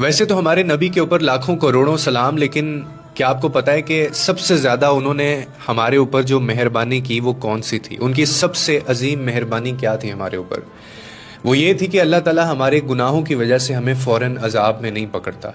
ویسے تو ہمارے نبی کے اوپر لاکھوں کروڑوں سلام، لیکن کیا آپ کو پتا ہے کہ سب سے زیادہ انہوں نے ہمارے اوپر جو مہربانی کی وہ کون سی تھی؟ ان کی سب سے عظیم مہربانی کیا تھی ہمارے اوپر؟ وہ یہ تھی کہ اللہ تعالیٰ ہمارے گناہوں کی وجہ سے ہمیں فوراً عذاب میں نہیں پکڑتا۔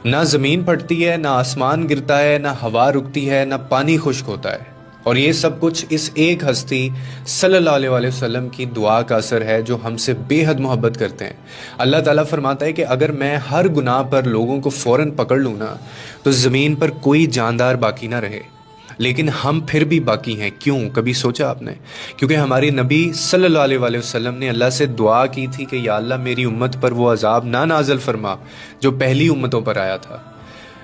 نہ زمین پھٹتی ہے، نہ آسمان گرتا ہے، نہ ہوا رکتی ہے، نہ پانی خشک ہوتا ہے، اور یہ سب کچھ اس ایک ہستی صلی اللہ علیہ وآلہ وسلم کی دعا کا اثر ہے جو ہم سے بے حد محبت کرتے ہیں۔ اللہ تعالیٰ فرماتا ہے کہ اگر میں ہر گناہ پر لوگوں کو فوراً پکڑ لوں نا تو زمین پر کوئی جاندار باقی نہ رہے، لیکن ہم پھر بھی باقی ہیں۔ کیوں؟ کبھی سوچا آپ نے؟ کیونکہ ہماری نبی صلی اللہ علیہ وآلہ وسلم نے اللہ سے دعا کی تھی کہ یا اللہ میری امت پر وہ عذاب نہ نازل فرما جو پہلی امتوں پر آیا تھا۔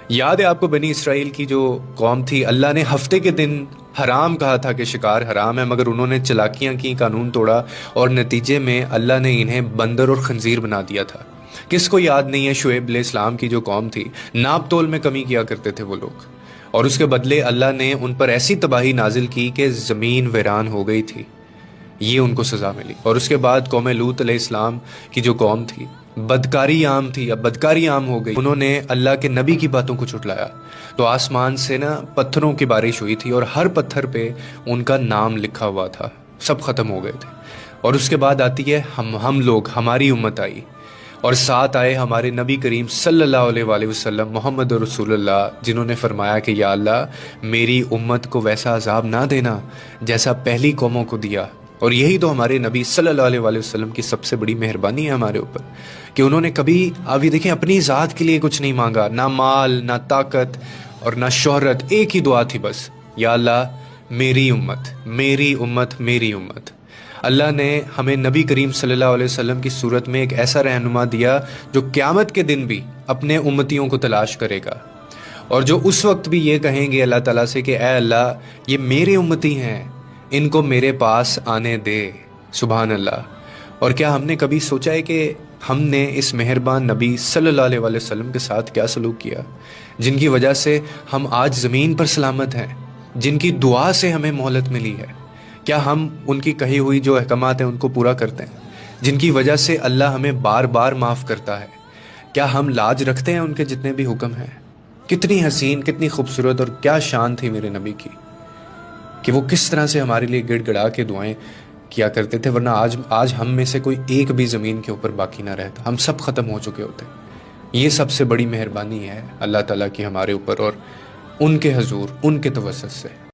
یاد ہے آپ کو بنی اسرائیل کی جو قوم تھی، اللہ نے ہفتے کے دن حرام کہا تھا کہ شکار حرام ہے، مگر انہوں نے چلاکیاں کی، قانون توڑا، اور نتیجے میں اللہ نے انہیں بندر اور خنزیر بنا دیا تھا۔ کس کو یاد نہیں ہے شعیب علیہ السلام کی جو قوم تھی، ناپ تول میں کمی کیا کرتے تھے وہ لوگ، اور اس کے بدلے اللہ نے ان پر ایسی تباہی نازل کی کہ زمین ویران ہو گئی تھی۔ یہ ان کو سزا ملی۔ اور اس کے بعد قوم لوط علیہ السلام کی جو قوم تھی، بدکاری عام تھی، اب بدکاری عام ہو گئی، انہوں نے اللہ کے نبی کی باتوں کو جھٹلایا تو آسمان سے نا پتھروں کی بارش ہوئی تھی، اور ہر پتھر پہ ان کا نام لکھا ہوا تھا، سب ختم ہو گئے تھے۔ اور اس کے بعد آتی ہے ہم لوگ، ہماری امت آئی، اور ساتھ آئے ہمارے نبی کریم صلی اللہ علیہ وآلہ وسلم محمد رسول اللہ، جنہوں نے فرمایا کہ یا اللہ میری امت کو ویسا عذاب نہ دینا جیسا پہلی قوموں کو دیا۔ اور یہی تو ہمارے نبی صلی اللہ علیہ وآلہ وسلم کی سب سے بڑی مہربانی ہے ہمارے اوپر، کہ انہوں نے کبھی ابھی دیکھیں اپنی ذات کے لیے کچھ نہیں مانگا، نہ مال، نہ طاقت، اور نہ شہرت، ایک ہی دعا تھی بس، یا اللہ میری امت، میری امت، میری امت۔ اللہ نے ہمیں نبی کریم صلی اللہ علیہ وسلم کی صورت میں ایک ایسا رہنما دیا جو قیامت کے دن بھی اپنے امتیوں کو تلاش کرے گا، اور جو اس وقت بھی یہ کہیں گے اللہ تعالیٰ سے کہ اے اللہ یہ میرے امتی ہیں، ان کو میرے پاس آنے دے۔ سبحان اللہ۔ اور کیا ہم نے کبھی سوچا ہے کہ ہم نے اس مہربان نبی صلی اللہ علیہ وآلہ وسلم کے ساتھ کیا سلوک کیا، جن کی وجہ سے ہم آج زمین پر سلامت ہیں، جن کی دعا سے ہمیں مہلت ملی ہے؟ کیا ہم ان کی کہی ہوئی جو احکامات ہیں ان کو پورا کرتے ہیں، جن کی وجہ سے اللہ ہمیں بار بار معاف کرتا ہے؟ کیا ہم لاج رکھتے ہیں ان کے جتنے بھی حکم ہیں؟ کتنی حسین، کتنی خوبصورت اور کیا شان تھی میرے نبی کی، کہ وہ کس طرح سے ہمارے لیے گڑ گڑا کے دعائیں کیا کرتے تھے، ورنہ آج ہم میں سے کوئی ایک بھی زمین کے اوپر باقی نہ رہتا، ہم سب ختم ہو چکے ہوتے۔ یہ سب سے بڑی مہربانی ہے اللہ تعالیٰ کی ہمارے اوپر اور ان کے حضور، ان کے توسط سے۔